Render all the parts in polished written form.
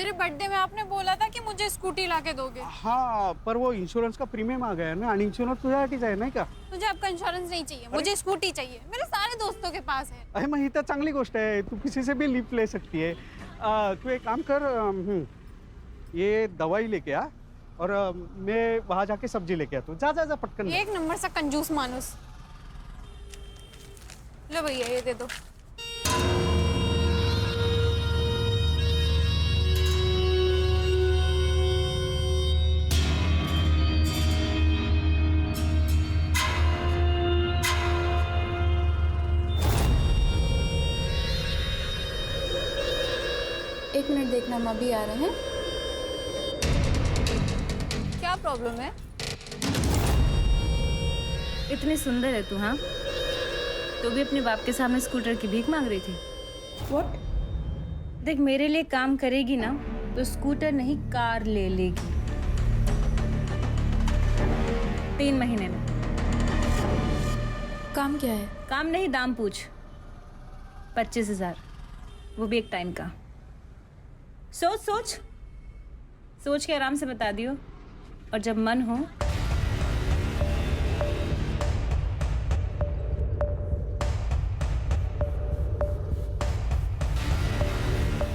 मेरे बर्थडे में आपने बोला था कि मुझे स्कूटी लाके दोगे। हाँ, पर वो इंश्योरेंस का प्रीमियम आ गया है ना, आणि इंश्योरेंस तुझ्यासाठीच आहे नाही का? मुझे आपका इंश्योरेंस नहीं चाहिए, मुझे स्कूटी चाहिए। मेरे सारे दोस्तों के पास है। अरे मग ही तर चांगली गोष्ट आहे, तू किसी से भी लिफ्ट ले सकती है। तू एक काम कर, ये दवाई लेके आ और मैं वहाँ जाके सब्जी लेके आता हूँ। जा जा जा पटकन। एक नंबर सा कंजूस मानुस। लो भैया ये दे दो। एक मिनट देखना, हम अभी आ रहे हैं। क्या प्रॉब्लम है? इतनी सुंदर है तू, हाँ? तो भी अपने बाप के सामने स्कूटर की भीख मांग रही थी। व्हाट? देख, मेरे लिए काम करेगी ना तो स्कूटर नहीं कार ले लेगी 3 महीने में। काम क्या है? काम नहीं, दाम पूछ। 25,000, वो भी एक टाइम का। सोच सोच सोच के आराम से बता दियो, और जब मन हो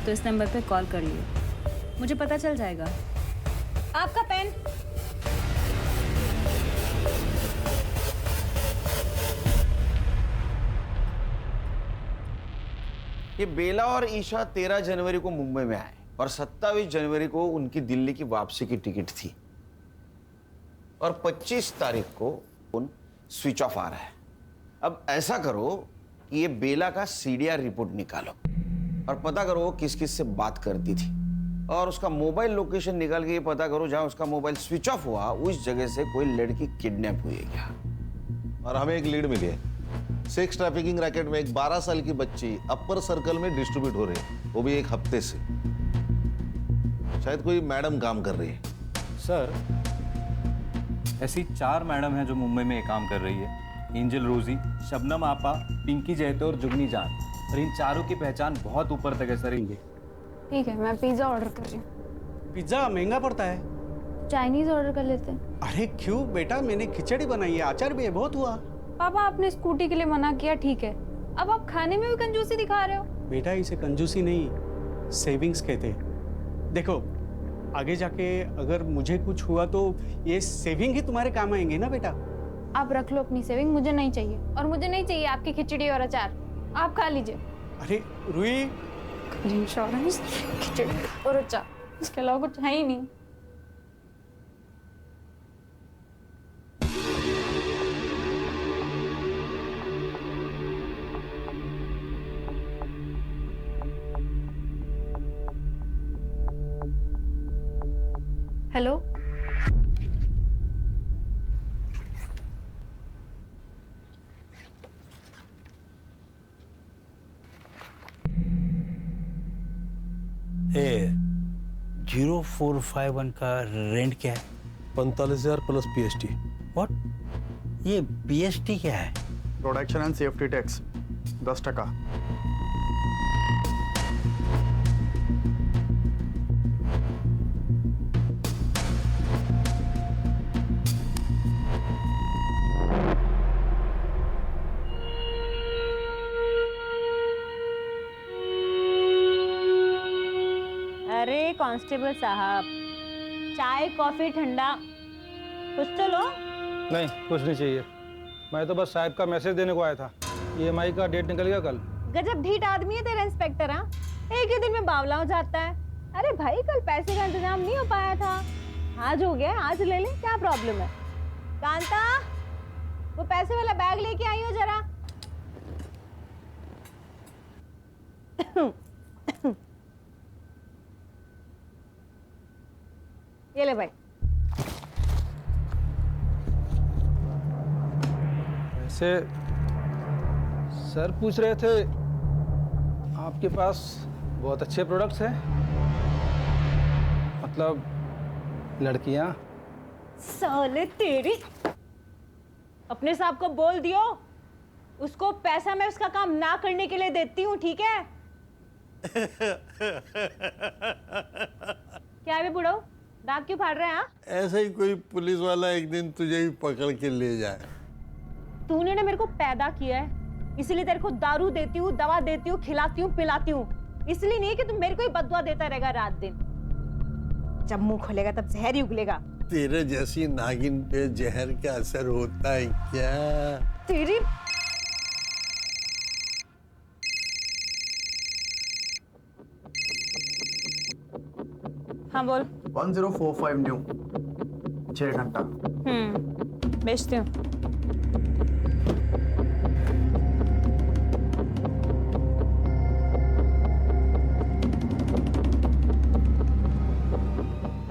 तो इस नंबर पे कॉल कर लियो, मुझे पता चल जाएगा। आपका पेन। ये बेला और ईशा 13 जनवरी को मुंबई में आए और 27 जनवरी को उनकी दिल्ली की वापसी की टिकट थी और 25 तारीख को फोन स्विच ऑफ आ रहा है। अब ऐसा करो कि ये बेला का सीडीआर रिपोर्ट निकालो और पता करो वो किस किस से बात करती थी, और उसका मोबाइल लोकेशन निकाल के ये पता करो जहां उसका मोबाइल स्विच ऑफ हुआ उस जगह से कोई लड़की किडनैप हुई है क्या। और हमें एक लीड मिली है। सेक्स ट्रैफिकिंग रैकेट में एक 12 साल की बच्ची अपर सर्कल में डिस्ट्रीब्यूट हो रही है, वो भी एक हफ्ते से। शायद कोई मैडम काम कर रही है। सर, ऐसी 4 मैडम हैं जो मुंबई में ये काम कर रही है। एंजल रोजी, शबनम आपा, पिंकी जयते और जुगनी जान। और इन चारों की पहचान बहुत ऊपर तक है सर। ठीक है, मैं पिज्जा ऑर्डर कर रही हूँ। पिज्जा महंगा पड़ता है। चाइनीज ऑर्डर कर लेते हैं। अरे क्यों बेटा, मैंने खिचड़ी बनाई है, अचार भी है, बहुत हुआ। पापा, आपने स्कूटी के लिए मना किया, ठीक है। अब आप खाने में भी कंजूसी दिखा रहे हो। बेटा इसे कंजूसी नहीं, सेविंग्स कहते हैं। देखो, आगे जाके अगर मुझे कुछ हुआ तो ये सेविंग ही तुम्हारे काम आएंगे ना बेटा। आप रख लो अपनी सेविंग, मुझे नहीं चाहिए। और मुझे नहीं चाहिए आपकी खिचड़ी और अचार, आप खा लीजिए। अरे रुई, इंश्योरेंस, खिचड़ी और अचार, इसके अलावा कुछ है ही नहीं। हेलो, ए 0451 का रेंट क्या है? 45,000 प्लस पीएसटी। व्हाट? ये बीएसटी क्या है? Production and safety tax 10%। अरे कांस्टेबल साहब, चाय कॉफी ठंडा कुछ तो लो। नहीं, कुछ नहीं चाहिए। मैं तो बस साहब का मैसेज देने को आया था। ईएमआई का डेट निकल गया कल। गजब ढीठ आदमी है तेरा इंस्पेक्टर। हाँ, एक ही दिन में बावला हो जाता है। अरे भाई, कल पैसे का इंतजाम नहीं हो पाया था, आज हो गया, आज ले ले, क्या प्रॉब्लम है। कांता, वो पैसे वाला बैग लेके आई हो जरा। ये ले भाई। वैसे सर पूछ रहे थे, आपके पास बहुत अच्छे प्रोडक्ट्स हैं, मतलब लड़कियां। साले तेरी, अपने साहब को बोल दियो, उसको पैसा मैं उसका काम ना करने के लिए देती हूँ, ठीक है? क्या है बे बुढ़ो, दांत क्यों फाड़ रहे हैं? हाँ, ऐसा ही कोई पुलिस वाला एक दिन तुझे ही पकड़ के ले जाए। तूने ना मेरे को पैदा किया है, इसलिए तेरे को दारू देती हूँ, दवा देती हूँ, खिलाती हूँ, पिलाती हूँ, इसलिए नहीं कि तुम मेरे को ही बददुआ देता रहेगा रात दिन। जब मुंह खोलेगा तब जहर ही उगलेगा। तेरे जैसी नागिन पे जहर का असर होता है क्या? तेरी हाँ बोल। 1045 न्यू 6 घंटा। बेचती हूँ।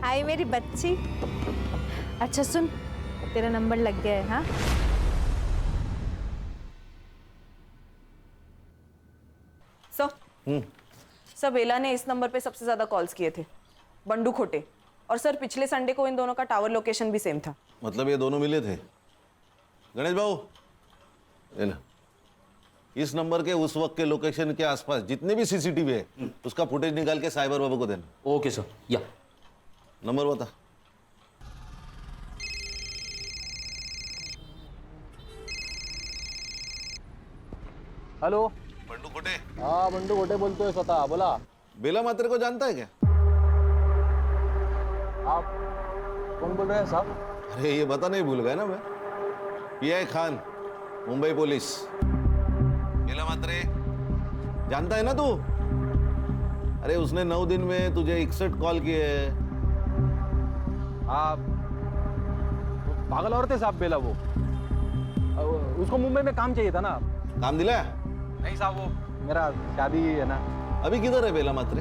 हाय मेरी बच्ची। अच्छा सुन, तेरा नंबर लग गया है। हाँ, सर बेला ने इस नंबर पे सबसे ज्यादा कॉल्स किए थे, बंडू खोटे। और सर पिछले संडे को इन दोनों का टावर लोकेशन भी सेम था। मतलब ये दोनों मिले थे? गणेश बाबू, ये लो। इस नंबर के उस वक्त के लोकेशन के आसपास जितने भी सीसीटीवी है उसका फुटेज निकाल के साइबर बाबू को देना। Okay sir. या नंबर बता। हेलो। बंडू खोटे। हाँ बंडू खोटे बोलते हो स्वतः, बोला। बेला मात्रे को जानता है क्या? आप कौन बोल रहे हैं साहब? अरे ये बता नहीं भूल गया ना मैं, पीआई खान, मुंबई पुलिस। बेला मात्रे जानता है ना तू? अरे उसने 9 दिन में तुझे 61 कॉल किए। आप पागल औरत है साहब बेला वो। उसको मुंबई में काम चाहिए था ना। काम दिलाया? नहीं साहब, वो मेरा शादी है ना। अभी किधर है बेला मात्रे?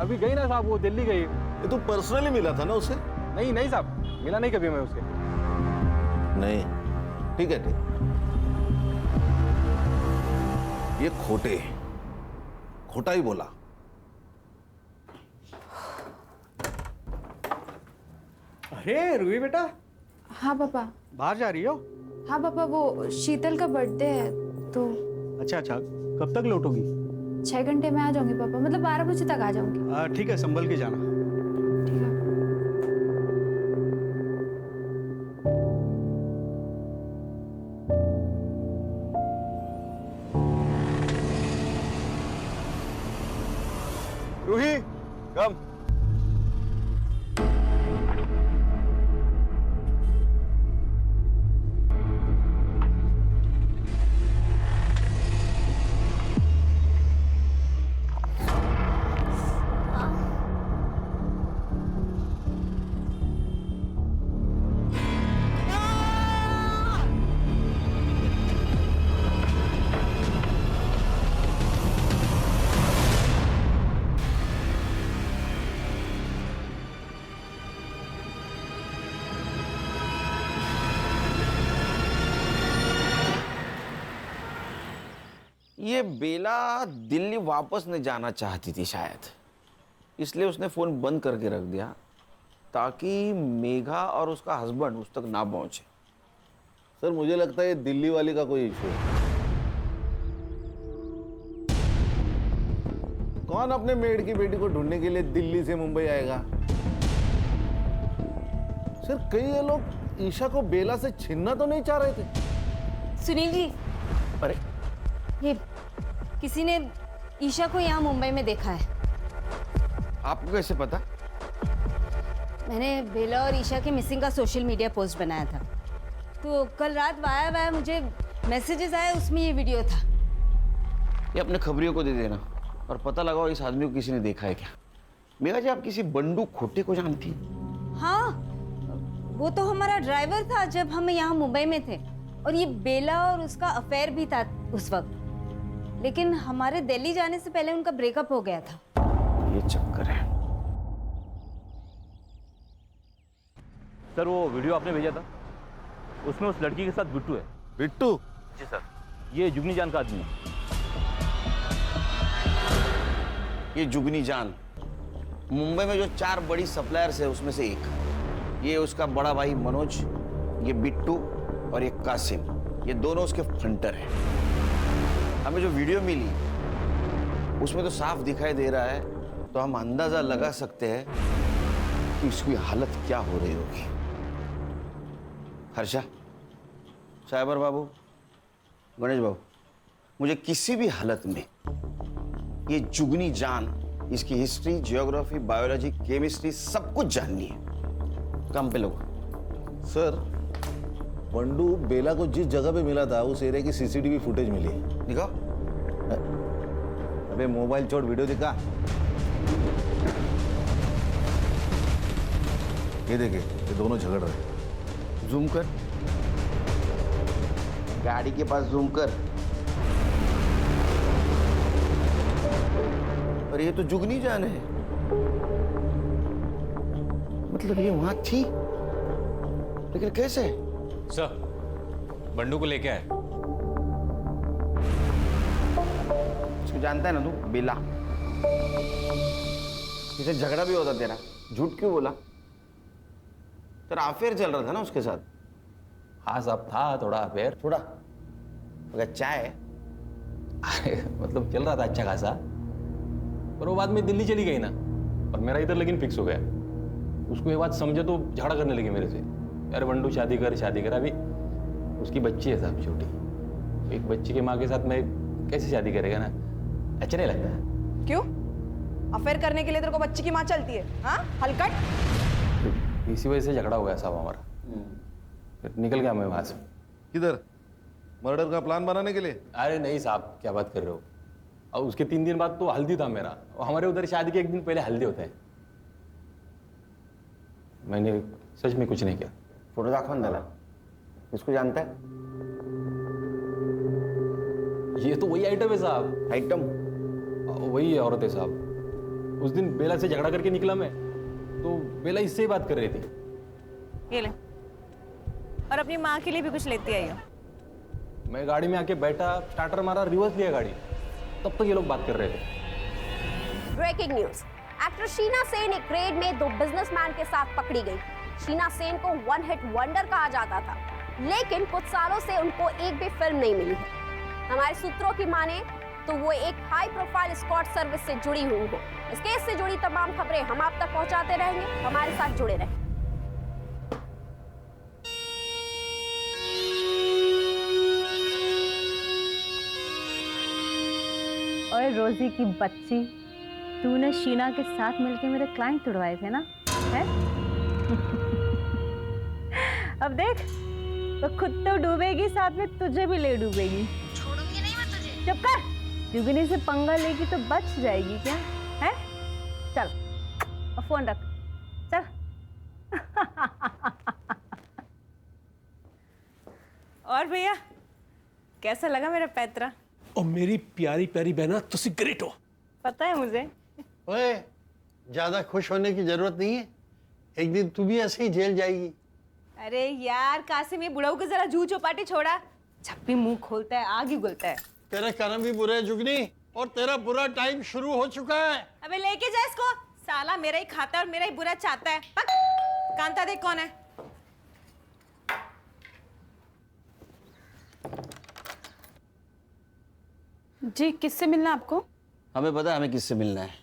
अभी गई ना साहब, वो दिल्ली गई। ये तू पर्सनली मिला था ना उससे? नहीं नहीं साहब, मिला नहीं कभी मैं उससे। नहीं, ठीक है ठीक। ये खोटे, खोटा ही बोला। अरे रूही बेटा, हाँ पापा। बाहर जा रही हो? हाँ पापा, वो शीतल का बर्थडे है तो। अच्छा अच्छा, कब तक लौटोगी? 6 घंटे में आ जाऊंगी पापा, मतलब 12 बजे तक आ जाऊंगी। ठीक है, संभल के जाना। ठीक है। रूही, कम। ये बेला दिल्ली वापस नहीं जाना चाहती थी शायद, इसलिए उसने फोन बंद करके रख दिया ताकि मेघा और उसका हस्बैंड उस तक ना पहुंचे। सर मुझे लगता है ये दिल्ली वाली का कोई इशू है। कौन अपने मेड की बेटी को ढूंढने के लिए दिल्ली से मुंबई आएगा? सर कई ये लोग ईशा को बेला से छीनना तो नहीं चाह रहे थे? सुनील जी, अरे ये किसी ने ईशा को यहाँ मुंबई में देखा है। आपको कैसे पता? मैंने बेला और ईशा के मिसिंग का सोशल मीडिया पोस्ट बनाया था, तो कल रात वाया मुझे मैसेजेस आए, उसमें ये वीडियो था। ये अपने खबरियों को दे देना और पता लगाओ इस आदमी को किसी ने देखा है क्या। मेघा जी, आप किसी बंडू खोटे को जानती हैं? हाँ, वो तो हमारा ड्राइवर था जब हम यहाँ मुंबई में थे, और ये बेला और उसका अफेयर भी था उस वक्त, लेकिन हमारे दिल्ली जाने से पहले उनका ब्रेकअप हो गया था। ये चक्कर है। सर वो वीडियो आपने भेजा था, उसमें उस लड़की के साथ बिट्टू है। बिट्टू? जी सर, ये जुगनी जान का आदमी है। ये जुगनी जान मुंबई में जो 4 बड़ी सप्लायर्स है उसमें से एक। ये उसका बड़ा भाई मनोज, ये बिट्टू और ये कासिम, ये दोनों उसके फ्रंटर हैं। हमें जो वीडियो मिली उसमें तो साफ दिखाई दे रहा है, तो हम अंदाजा लगा सकते हैं कि उसकी हालत क्या हो रही होगी। हर्षा, साइबर बाबू, गणेश बाबू, मुझे किसी भी हालत में ये जुगनी जान, इसकी हिस्ट्री, जियोग्राफी, बायोलॉजी, केमिस्ट्री सब कुछ जाननी है। काम पे लोग। सर, बंडू बेला को जिस जगह पे मिला था उस एरिया की सीसीटीवी फुटेज मिली है। दिखाओ। अबे मोबाइल छोड़, वीडियो दिखा। ये देखे, ये दोनों झगड़ रहे हैं। जूम कर, गाड़ी के पास जूम कर। और ये तो जुगनी जान है, मतलब ये वहां थी, लेकिन कैसे? सर, बंडू को लेके आए। इसको जानता है ना तू, बेला। इसे झगड़ा भी होता तेरा, झूठ क्यों बोला? तेरा अफेयर चल रहा था ना उसके साथ? हाँ साहब, था थोड़ा अफेयर। थोड़ा अगर चाय मतलब चल रहा था अच्छा खासा, पर वो बाद में दिल्ली चली गई ना, और मेरा इधर लेकिन फिक्स हो गया। उसको ये बात समझे तो झगड़ा करने लगी मेरे से, यार बंडू शादी कर शादी कर। अभी उसकी बच्ची है साहब, छोटी। एक बच्ची के माँ के साथ मैं कैसे शादी करेगा ना, अच्छा नहीं लगता। क्यों? अफेयर करने के लिए तेरे को बच्ची की माँ चलती है? हाँ, हलकट। इसी वजह से झगड़ा हो गया साहब हमारा, फिर निकल गया मैं वहां से। किधर? मर्डर का प्लान बनाने के लिए? अरे नहीं साहब, क्या बात कर रहे हो। और उसके 3 दिन बाद तो हल्दी था मेरा, और हमारे उधर शादी के 1 दिन पहले हल्दी होता है। मैंने सच में कुछ नहीं किया। फोटो दाखवा ना, इसको जानता है? ये तो वही आइटम है साहब। आइटम? वही है औरत है साहब। उस दिन बेला से झगड़ा करके निकला मैं, तो बेला इससे ही बात कर रही थी। ये ले, और अपनी माँ के लिए भी कुछ लेती आई हो। मैं गाड़ी में आके बैठा, स्टार्टर मारा, रिवर्स लिया गाड़ी, तब तक ये लोग बात कर रहे थे। Breaking news, actor Sheena Sen एक रेड में 2 बिजनेसमैन के साथ पकड़ी गई। शीना सेन को 1 हिट वंडर कहा जाता था, लेकिन कुछ सालों से उनको एक भी फिल्म नहीं मिली है। हमारे सूत्रों की माने तो वो एक हाई प्रोफाइल एस्कॉर्ट सर्विस से जुड़ी हुई हो। इस केस से जुड़ी तमाम खबरें हम आप तक पहुंचाते रहेंगे, हमारे साथ जुड़े रहें। और रोजी की बच्ची, तूने शीना के साथ मिलके मेरे क्लाइंट तुड़वाए थे ना, है? अब देख, तो खुद तो डूबेगी, साथ में तुझे भी ले डूबेगी। छोड़ूंगी नहीं मैं तुझे। चुप कर, जुगनी से पंगा लेगी तो बच जाएगी क्या, है? चल, और फोन रख, चल। और भैया, कैसा लगा मेरा पैतरा? और मेरी प्यारी प्यारी बहना, तुसी ग्रेट हो। पता है मुझे। ओए, ज्यादा खुश होने की जरूरत नहीं है, एक दिन तू भी ऐसे ही जेल जाएगी। अरे यार कासिम, ये बुढ़ाऊ को जरा जू चौपाटी छोड़ा, जब भी मुंह खोलता है आग ही उगलता है। तेरे कर्म भी बुरे हैं जुगनी, और तेरा बुरा टाइम शुरू हो चुका है। अबे लेके जा इसको, साला मेरा ही खाता है और मेरा ही बुरा चाहता है। कांता देख कौन है। जी, किससे मिलना आपको? हमें पता है हमें किससे मिलना है।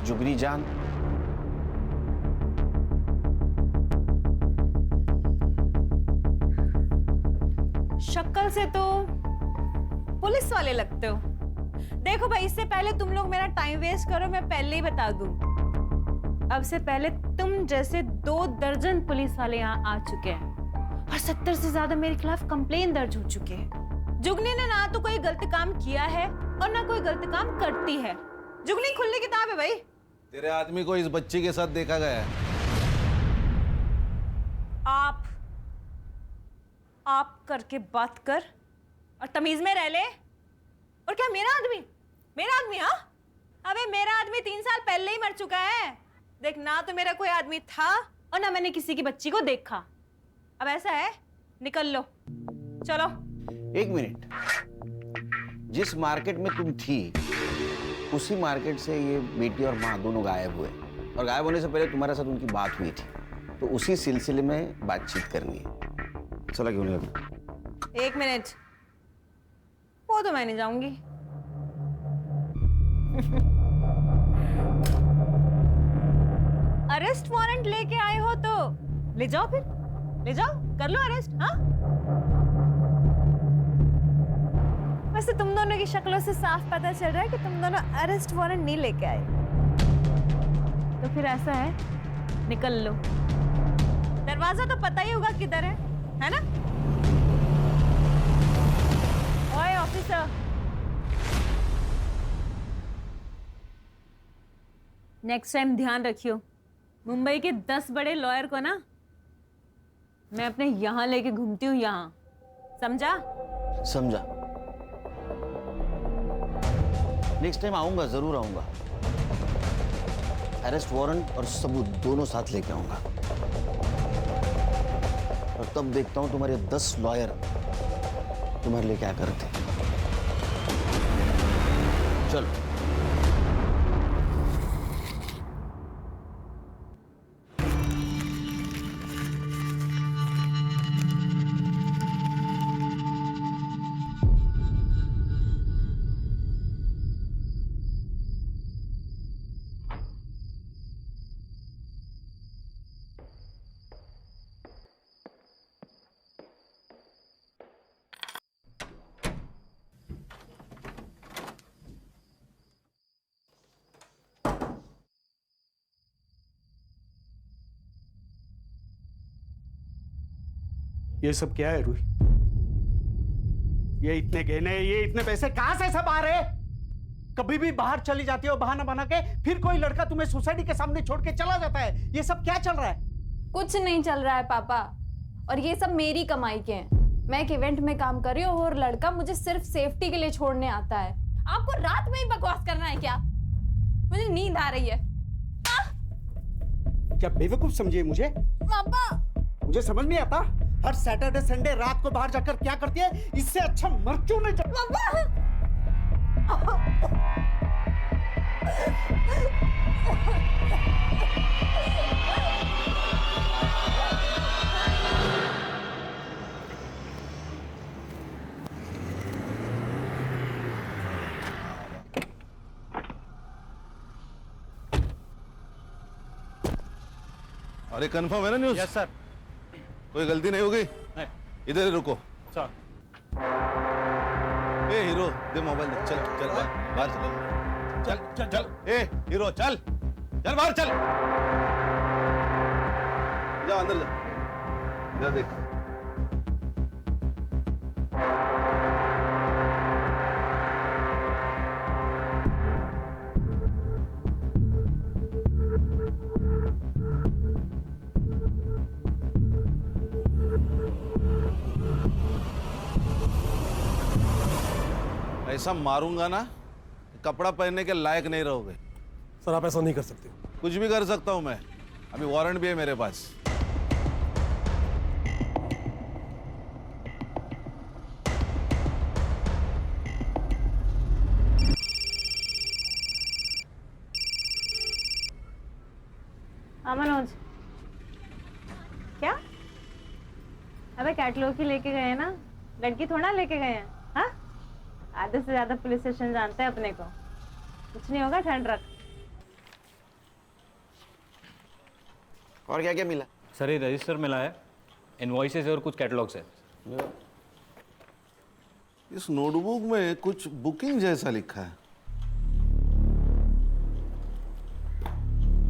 जुगनी जान। शक्ल से तो पुलिस वाले लगते हो। देखो भाई, इससे पहले तुम लोग मेरा टाइम वेस्ट करो, मैं पहले ही बता दूं, अब से पहले तुम जैसे 2 दर्जन पुलिस वाले यहाँ आ चुके हैं, और 70 से ज्यादा मेरे खिलाफ कंप्लेन दर्ज हो चुके हैं। जुगनी ने ना तो कोई गलत काम किया है और ना कोई गलत काम करती है। जुगनी खुली किताब है भाई। तेरे आदमी को इस बच्ची के साथ देखा गया है। आप करके बात कर और तमीज में रह ले। और क्या मेरा आदमी? हाँ, अबे मेरा आदमी 3 साल पहले ही मर चुका है। देख, ना तो मेरा कोई आदमी था और ना मैंने किसी की बच्ची को देखा। अब ऐसा है, निकल लो, चलो। 1 मिनट, जिस मार्केट में तुम थी उसी मार्केट से ये बेटी और माँ दोनों गायब हुए, और गायब होने से पहले तुम्हारे साथ उनकी बात हुई थी, तो उसी सिलसिले में बातचीत करनी है। चला क्यों नहीं? 1 मिनट, वो तो मैं नहीं जाऊंगी। अरेस्ट वारंट लेके आए हो तो ले जाओ, फिर ले जाओ, कर लो अरेस्ट। हाँ, वैसे तुम दोनों की शक्लों से साफ पता चल रहा है कि तुम दोनों अरेस्ट वारंट नहीं लेके आए। तो फिर ऐसा है, निकल लो। दरवाजा तो पता ही होगा किधर है ना? ओए ऑफिसर, नेक्स्ट टाइम ध्यान रखियो, मुंबई के 10 बड़े लॉयर को ना मैं अपने यहां लेके घूमती हूँ, यहां, समझा? समझा। नेक्स्ट टाइम आऊंगा, जरूर आऊंगा। अरेस्ट वारंट और सबूत दोनों साथ लेके आऊंगा, और तब देखता हूं तुम्हारे 10 लॉयर तुम्हारे लिए क्या करते। चलो। ये सब क्या है रूही? ये इतने गहने, ये इतने पैसे कहां से सब आ रहे? कभी भी बाहर चली जाती हो बहाना बना के, फिर कोई लड़का तुम्हें सोसाइटी के सामने छोड़ के चला जाता है। ये सब क्या चल रहा है? कुछ नहीं चल रहा है पापा, और ये सब मेरी कमाई के हैं। मैं एक इवेंट में काम कर रही हूँ और लड़का मुझे सिर्फ सेफ्टी के लिए छोड़ने आता है। आपको रात में ही बकवास करना है क्या? मुझे नींद आ रही है। क्या बेवकूफ समझिए मुझे? पापा, मुझे समझ नहीं आता, हर सैटरडे संडे रात को बाहर जाकर क्या करती है? इससे अच्छा मर क्यों नहीं जाती? अरे कंफर्म है ना न्यूज़? Yes sir. कोई गलती नहीं होगी? नहीं। इधर ही रुको। सर। ए हीरो, दे मोबाइल दे। चल चल बाहर चल चल चल चल। ए हीरो, चल चल बाहर चल। जा अंदर जा, इधर देख। ऐसा मारूंगा ना, कपड़ा पहनने के लायक नहीं रहोगे। सर आप ऐसा नहीं कर सकते। कुछ भी कर सकता हूं मैं, अभी वारंट भी है मेरे पास। मनोज, क्या? अबे कैटलॉग ही लेके गए हैं ना, लड़की थोड़ा लेके गए हैं। हाँ, आधे से ज्यादा पुलिस स्टेशन जानते हैं अपने को। कुछ नहीं होगा, ठंड रख। और क्या क्या मिला? सर ये रजिस्टर मिला है, इनवॉइसेस और कुछ कैटलॉग्स है। इस नोटबुक में कुछ बुकिंग जैसा लिखा है।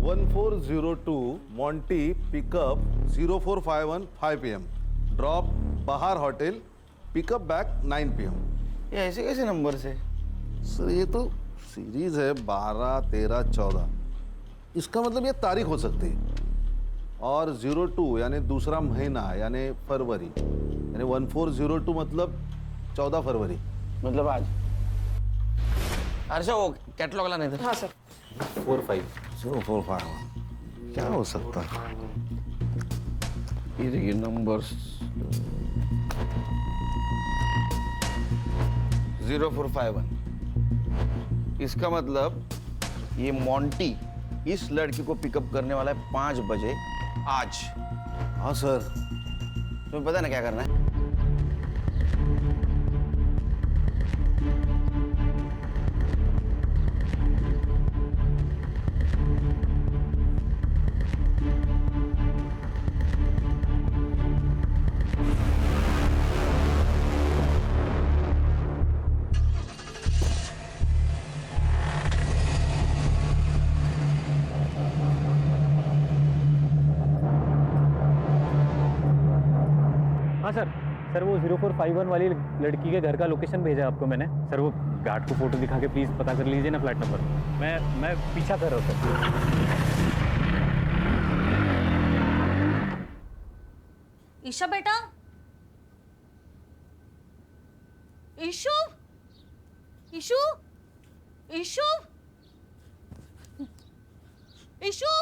1402 मॉन्टी पिकअप 0451 5 PM, ड्रॉप बाहर होटल, पिकअप बैक 9 PM। ये ऐसे कैसे नंबर से? सर ये तो सीरीज है 12, 13, 14। इसका मतलब ये तारीख हो सकती है। और 02 यानी दूसरा महीना यानी फरवरी, यानी 1402 मतलब 14 फरवरी, मतलब आज। अच्छा वो कैटलॉग लाना इधर। हाँ सर। 045 क्या हो सकता है? ये देखिए नंबर्स 0451। इसका मतलब ये मॉन्टी इस लड़की को पिकअप करने वाला है 5 बजे आज। हाँ सर। तुम्हें पता है ना क्या करना है? हाँ सर, सर वो 0451 वाली लड़की के घर का लोकेशन भेजा आपको मैंने। सर वो गार्ड को फोटो दिखा के प्लीज़ पता कर लीजिए ना फ्लैट नंबर। मैं पीछा कर रहा हूँ सर। ईशा बेटा, ईशु, ईशु, ईशु, ईशु,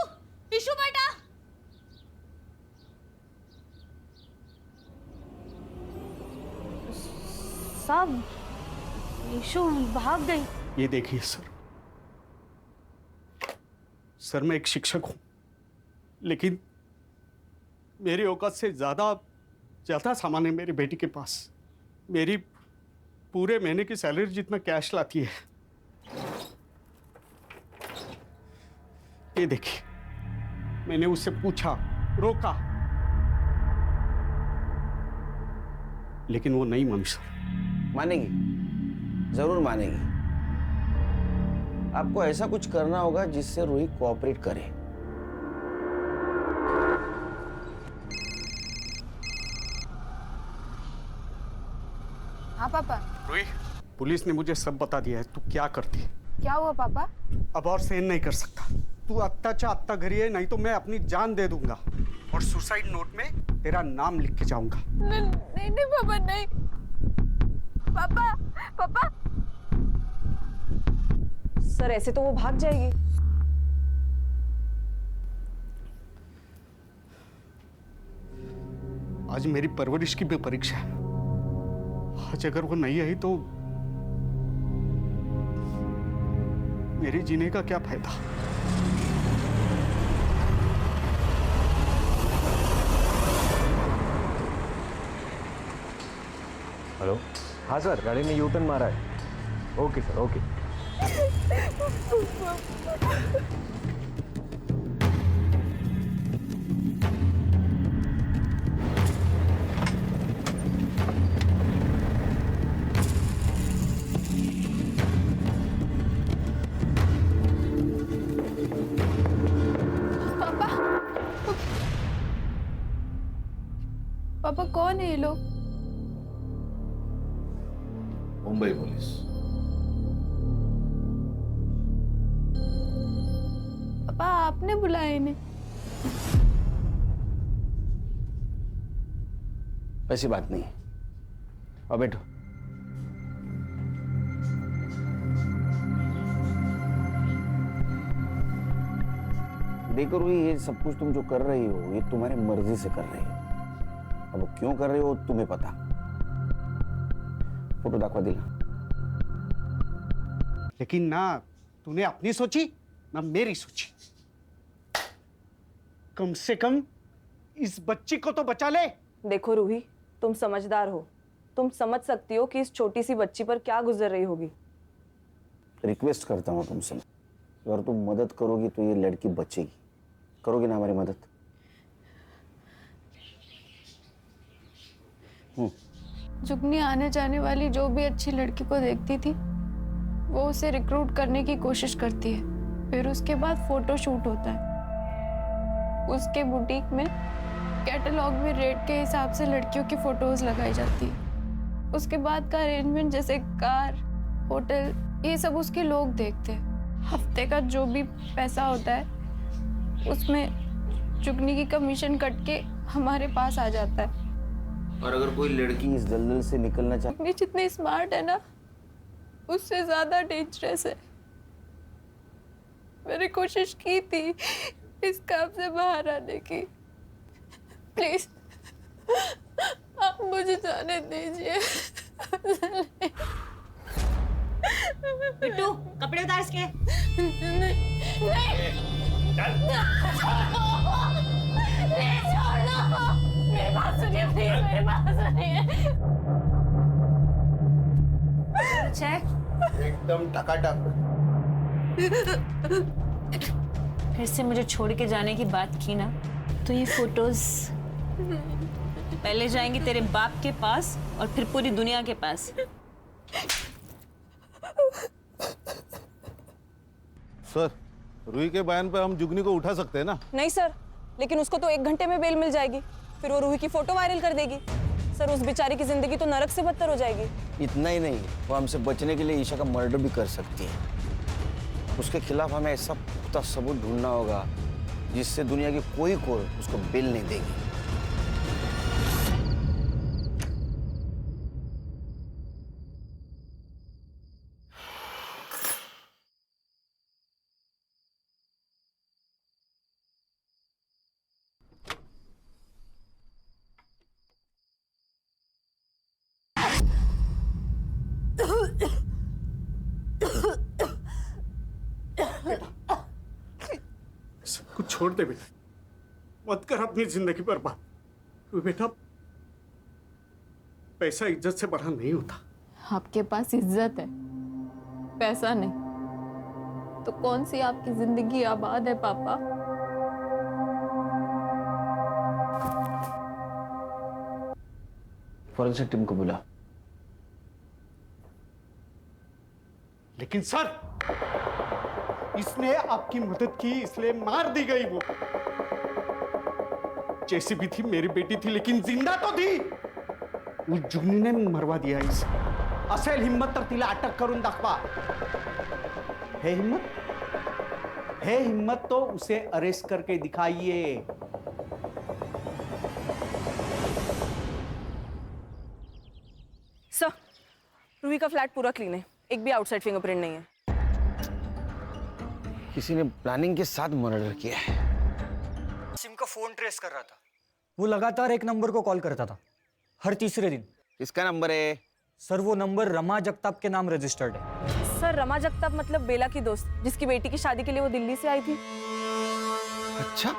ईशु बेटा। साहब, ईशु भाग गई। ये देखिए सर मैं एक शिक्षक हूं, लेकिन मेरी औकात से ज्यादा सामान है मेरी बेटी के पास। मेरी पूरे महीने की सैलरी जितना कैश लाती है। ये देखिए, मैंने उससे पूछा, रोका, लेकिन वो नहीं मानी सर। मानेगी, जरूर मानेगी। आपको ऐसा कुछ करना होगा जिससे रूही कोऑपरेट करे। हाँ पापा। रूही, पुलिस ने मुझे सब बता दिया है। तू क्या करती है? क्या हुआ पापा? अब और सहन नहीं कर सकता। तू अत्ता अत्ता घरी है, नहीं तो मैं अपनी जान दे दूंगा और सुसाइड नोट में तेरा नाम लिख के जाऊंगा। नहीं नहीं पापा, नहीं पापा। पापा सर ऐसे तो वो भाग जाएगी। आज मेरी परवरिश की भी परीक्षा है। आज अगर वो नहीं आई तो मेरे जीने का क्या फायदा? हेलो, हाँ सर, गाड़ी ने यू टर्न मारा है। Okay sir, okay. पापा कौन है ये लोग? मुंबई पुलिस। पापा आपने बुलाया इन्हें? ऐसी बात नहीं। अब बैठो। देखो रूही, ये सब कुछ तुम जो कर रही हो ये तुम्हारी मर्जी से कर रही हो। अब क्यों कर रहे हो तुम्हें पता। फोटो दाखवा दिला। लेकिन ना तूने अपनी सोची ना मेरी सोची। कम से कम इस बच्ची को तो बचा ले। देखो रूही, तुम समझदार हो, तुम समझ सकती हो कि इस छोटी सी बच्ची पर क्या गुजर रही होगी। रिक्वेस्ट करता हूँ तुमसे, अगर तुम मदद करोगी तो ये लड़की बचेगी। करोगी ना हमारी मदद? जुगनी आने जाने वाली जो भी अच्छी लड़की को देखती थी वो उसे रिक्रूट करने की कोशिश करती है। फिर उसके बाद फोटो शूट होता है। उसके बुटीक में कैटलॉग में रेट के हिसाब से लड़कियों की फोटोज लगाई जाती है। उसके बाद का अरेंजमेंट जैसे कार, होटल, ये सब उसके लोग देखते हैं। हफ्ते का जो भी पैसा होता है उसमें जुगनी की कमीशन कट के हमारे पास आ जाता है। और अगर कोई लड़की इस दलदल से निकलना चाहती, जुगनी जितनी स्मार्ट है ना उससे ज्यादा डेंजरस है। मैंने कोशिश की थी इस काम से बाहर आने की। प्लीज आप मुझे जाने दीजिए। बिट्टू, कपड़े उतार इसके। मेरी बात सुनिए प्लीज, मेरी बात सुनिए। एकदम टकाटक। फिर से मुझे छोड़ के जाने की बात की ना तो ये फोटोज पहले जाएंगी तेरे बाप के पास और फिर पूरी दुनिया के पास। सर, रूही के बयान पे हम जुगनी को उठा सकते हैं ना? नहीं सर, लेकिन उसको तो 1 घंटे में बेल मिल जाएगी। फिर वो रूही की फोटो वायरल कर देगी। सर उस बेचारी की जिंदगी तो नरक से बदतर हो जाएगी। इतना ही नहीं, वो हमसे बचने के लिए ईशा का मर्डर भी कर सकती है। उसके खिलाफ हमें ऐसा पुख्ता सबूत ढूंढना होगा जिससे दुनिया की कोई कोर्ट उसको बेल नहीं देगी। सब कुछ छोड़ दे बेटा, मत कर अपनी जिंदगी बर्बाद। तो बेटा, पैसा इज्जत से बड़ा नहीं होता। आपके पास इज्जत है, पैसा नहीं, तो कौन सी आपकी जिंदगी आबाद है पापा? फॉरेंसिक टीम को बुला। लेकिन सर, इसने आपकी मदद की इसलिए मार दी गई। वो जैसी भी थी मेरी बेटी थी, लेकिन जिंदा तो थी। उस जुगनी ने मरवा दिया इसे। असेल हिम्मत तर तिला अटक करून दाखवा। है हिम्मत? है हिम्मत तो उसे अरेस्ट करके दिखाइए। सर, रूही का फ्लैट पूरा क्लीन है, एक भी आउटसाइड फिंगरप्रिंट नहीं है। किसी ने प्लानिंग के साथ मर्डर किया है। सिम का फोन ट्रेस कर रहा था। वो लगातार एक नंबर को कॉल करता था, हर तीसरे दिन। किसका नंबर है? सर वो नंबर रमा जगताप के नाम रजिस्टर्ड है। सर रमा जगताप मतलब बेला की दोस्त, जिसकी बेटी की शादी के लिए वो दिल्ली से आई थी। अच्छा,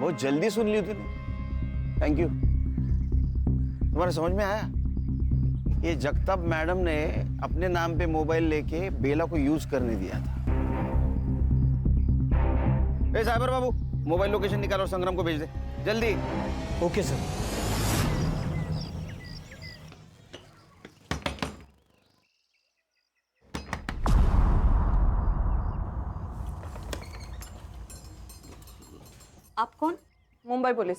बहुत जल्दी सुन ली तूने। Thank you. तुम्हारे समझ में आया? ये जगताप मैडम ने अपने नाम पे मोबाइल लेके बेला को यूज करने दिया था। ए साइबर बाबू, मोबाइल लोकेशन निकाल और संग्राम को भेज दे जल्दी। Okay sir. आप कौन? मुंबई पुलिस।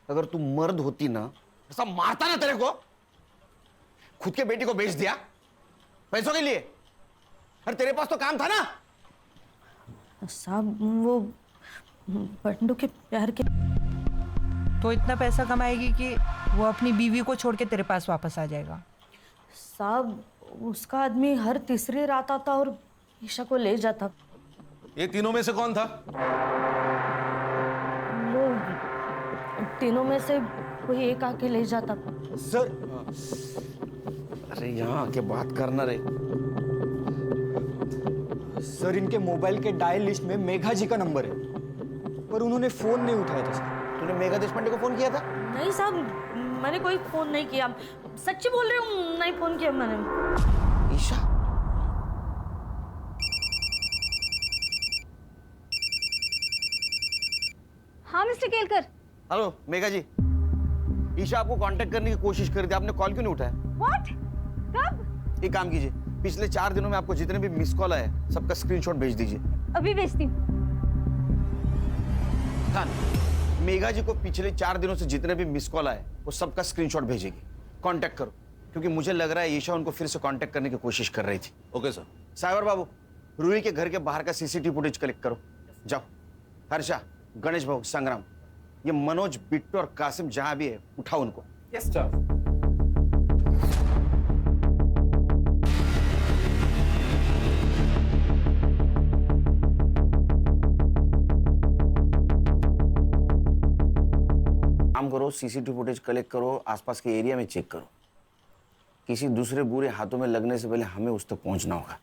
अगर तू मर्द होती ना, ऐसा मारता ना तेरे को। खुद के बेटी को बेच दिया पैसों के लिए। अरे तेरे पास तो काम था ना। साहब वो बंडू के प्यार के। तो इतना पैसा कमाएगी कि वो अपनी बीवी को छोड़ के तेरे पास वापस आ जाएगा। साहब उसका आदमी हर तीसरी रात आता और ईशा को ले जाता। ये तीनों में से कौन था? वो तीनों में से कोई एक आके ले जाता। सर अरे यहाँ आके बात करना रे। सर इनके मोबाइल के डायल लिस्ट में मेघा जी का नंबर है, पर उन्होंने फोन नहीं उठाया था सर। तूने मेघा देशपांडे को फोन किया था? नहीं साहब, मैंने कोई फोन नहीं किया। सच्ची बोल रही हूँ, नहीं फोन किया मैंने। ईशा, हाँ मिस्टर केलकर। हेलो मेघा जी, ईशा आपको कांटेक्ट करने की कोशिश कर दी, आपने कॉल क्यों नहीं उठाया? व्हाट? कब? एक काम कीजिए, पिछले 4 दिनों में आपको जितने भी मिस कॉल आए सबका स्क्रीनशॉट भेज दीजिए। अभी भेजती हूँ। खान, मेघा जी को पिछले 4 दिनों से जितने भी मिस कॉल आए वो सबका स्क्रीनशॉट भेजेगी। कांटेक्ट करो, क्योंकि मुझे लग रहा है ईशा उनको फिर से कांटेक्ट करने की कोशिश कर रही थी। Okay sir. साइबर बाबू, रूही के घर के बाहर का सीसीटीवी फुटेज कलेक्ट करो। जाओ। हर्षा, गणेश भाऊ, संग्राम, ये मनोज, बिट्टू और कासिम जहां भी है उठाओ उनको। Yes sir. काम करो, सीसीटीवी फुटेज कलेक्ट करो, आसपास के एरिया में चेक करो। किसी दूसरे बुरे हाथों में लगने से पहले हमें उस तक पहुंचना होगा।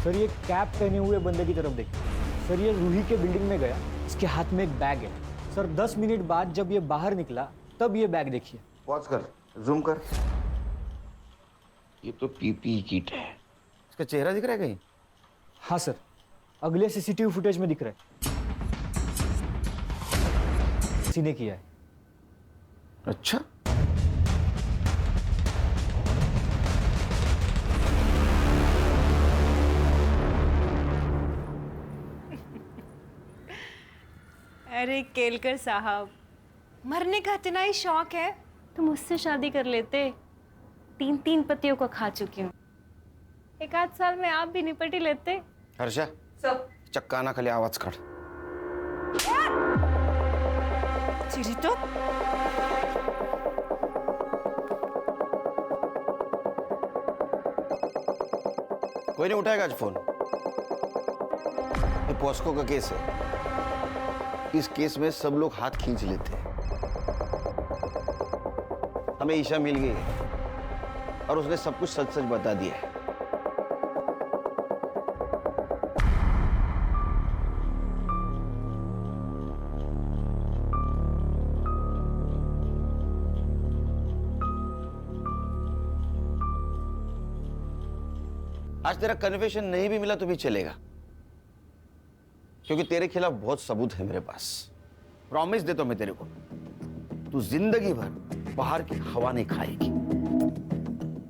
सर ये कैप पहने हुए बंदे की तरफ देखिए। सर ये रूही के बिल्डिंग में गया, इसके हाथ में एक बैग है। सर 10 मिनट बाद जब ये बाहर निकला तब ये बैग देखिए। पॉज कर, जूम कर। ये तो पीपीई किट है। इसका चेहरा दिख रहा है कहीं? हाँ सर, अगले सीसीटीवी फुटेज में दिख रहा है। किसी ने किया है। अच्छा। अरे केलकर साहब, मरने का इतना ही शौक है तो मुझसे शादी कर लेते। 3 पतियों को खा चुकी हूँ, 1 साल में आप भी निपट ही लेते। हर्षा चक्का ना खाली आवाज काढ। चिड़ी तो कोई नहीं उठाएगा आज फोन। ये पॉस्को का केस है, इस केस में सब लोग हाथ खींच लेते हैं। हमें ईशा मिल गई है और उसने सब कुछ सच सच बता दिया है। आज तेरा कन्फेशन नहीं भी मिला तो भी चलेगा, क्योंकि तेरे खिलाफ बहुत सबूत है मेरे पास। प्रॉमिस देता हूं मैं तेरे को, तू जिंदगी भर बाहर की हवा नहीं खाएगी।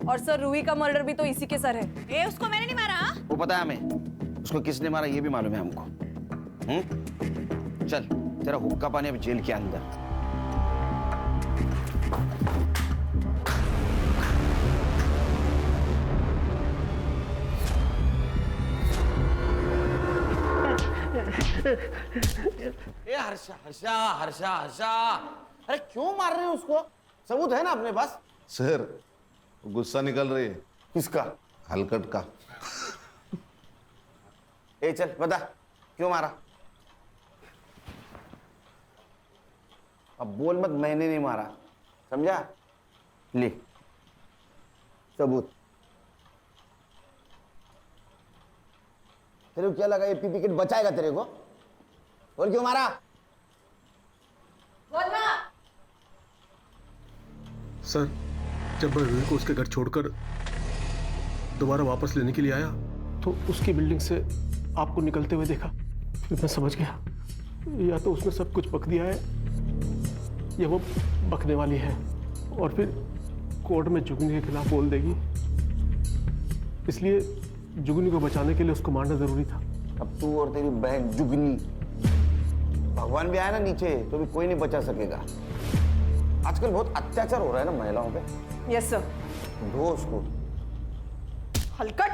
और सर रूही का मर्डर भी तो इसी के सर है। ए, उसको मैंने नहीं मारा। वो पता है हमें, उसको किसने मारा ये भी मालूम है हमको। चल तेरा हुक्का पानी अब जेल के अंदर। ए हर्षा हर्षा हर्षा हर्षा, अरे क्यों मार रहे हो उसको? सबूत है ना अपने पास। सर गुस्सा निकल रही है। किसका? हलकट का। ए चल बता क्यों मारा? अब बोल मत मैंने नहीं मारा, समझा? ले सबूत। तेरे को क्या लगा ये पीपी किट बचाएगा तेरे को? बोल क्यों मारा? सर जब मैं रूही को उसके घर छोड़कर दोबारा वापस लेने के लिए आया तो उसकी बिल्डिंग से आपको निकलते हुए देखा। फिर मैं समझ गया या तो उसने सब कुछ बक दिया है या वो बकने वाली है और फिर कोर्ट में जुगनी के खिलाफ बोल देगी। इसलिए जुगनी को बचाने के लिए उसको मारना जरूरी था। अब तू और तेरी बहन जुगनी, भगवान भी आया ना नीचे तो भी कोई नहीं बचा सकेगा। आजकल बहुत अत्याचार हो रहा है ना महिलाओं पे। Yes sir. धो उसको। हलकट।